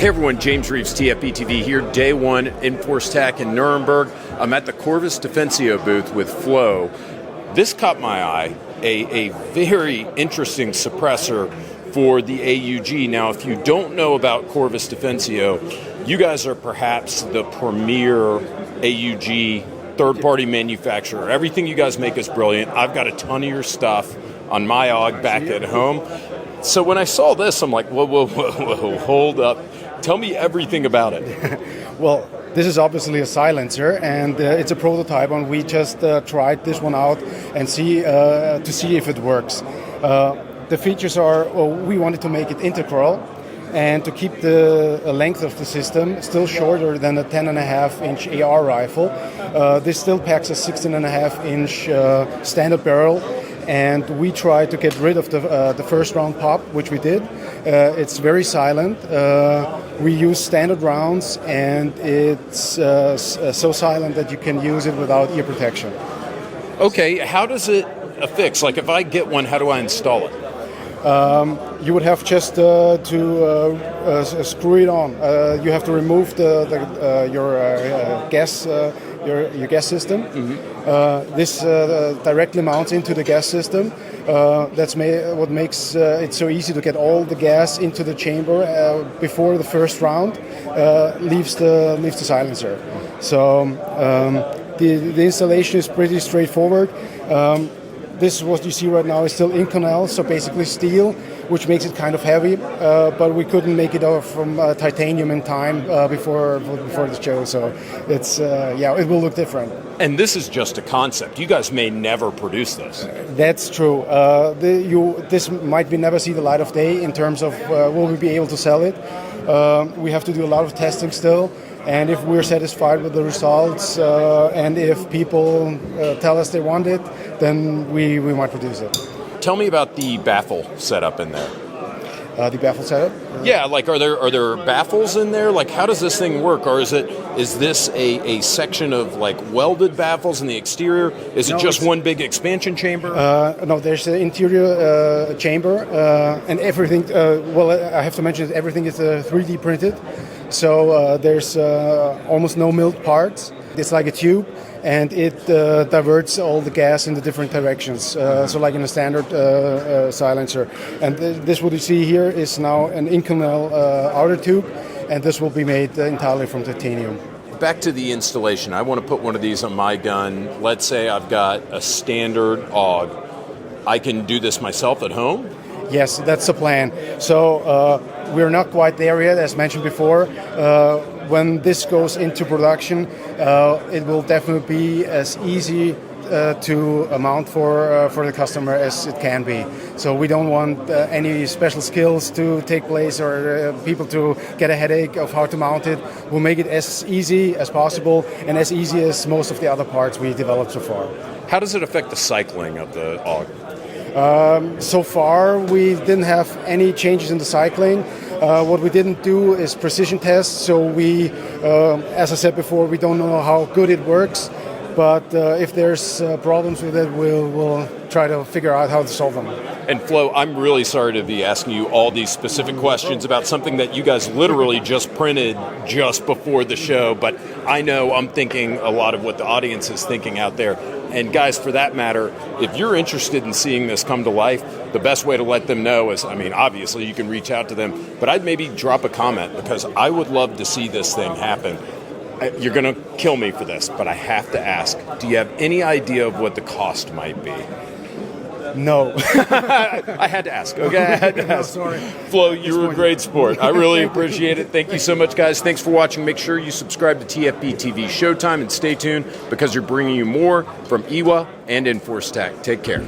Hey everyone, James Reeves, TFBTV here, day one, Enforce TAC in Nuremberg. I'm at the Corvus Defensio booth with Flo. This caught my eye, a very interesting suppressor for the AUG. Now, if you don't know about Corvus Defensio, you guys are perhaps the premier AUG third-party manufacturer. Everything you guys make is brilliant. I've got a ton of your stuff on my AUG back at home. So when I saw this, I'm like, whoa, hold up. Tell me everything about it. Well, this is obviously a silencer, and it's a prototype, and we just tried this one out and to see if it works. The features are, we wanted to make it integral and to keep the length of the system still shorter than a 10.5-inch AR rifle. This still packs a 16.5-inch standard barrel. And we tried to get rid of the first round pop, which we did. It's very silent. We use standard rounds, and it's so silent that you can use it without ear protection. Okay, how does it affix? Like if I get one, how do I install it? You would have just to screw it on. You have to remove your gas system. Mm-hmm. This directly mounts into the gas system. That's what makes it so easy to get all the gas into the chamber before the first round leaves the silencer. So the installation is pretty straightforward. This, what you see right now, is still Inconel, so basically steel, which makes it kind of heavy, but we couldn't make it from titanium in time before the show, so it's it will look different. And this is just a concept. You guys may never produce this. That's true. This might never see the light of day in terms of will we be able to sell it. We have to do a lot of testing still. And if we're satisfied with the results, and if people tell us they want it, then we might produce it. Tell me about the baffle setup in there. The baffle setup? Yeah, like are there baffles in there? Like how does this thing work? Or is this a section of like welded baffles in the exterior? Is it just one big expansion chamber? No, there's an interior chamber and everything. I have to mention that everything is 3D printed. So there's almost no milled parts. It's like a tube, and it diverts all the gas in the different directions. So like in a standard silencer. And this what you see here is now an Inconel outer tube, and this will be made entirely from titanium. Back to the installation. I want to put one of these on my gun. Let's say I've got a standard AUG. I can do this myself at home? Yes, that's the plan. So we're not quite there yet, as mentioned before. When this goes into production, it will definitely be as easy to mount for the customer as it can be. So we don't want any special skills to take place or people to get a headache of how to mount it. We'll make it as easy as possible and as easy as most of the other parts we developed so far. How does it affect the cycling of the AUG? So far, we didn't have any changes in the cycling. What we didn't do is precision tests, so we, as I said before, we don't know how good it works, but if there's problems with it, we'll try to figure out how to solve them. And Flo, I'm really sorry to be asking you all these specific questions about something that you guys literally just printed just before the show, but I know I'm thinking a lot of what the audience is thinking out there. And guys, for that matter, if you're interested in seeing this come to life, the best way to let them know is, obviously you can reach out to them, but I'd maybe drop a comment because I would love to see this thing happen. You're going to kill me for this, but I have to ask, do you have any idea of what the cost might be? No. I had to ask, okay? I had to ask. No, sorry. Flo, you were a great sport. I really appreciate it. Thank you so much, guys. Thanks for watching. Make sure you subscribe to TFBTV Showtime and stay tuned because you're bringing you more from IWA and Enforce TAC. Take care.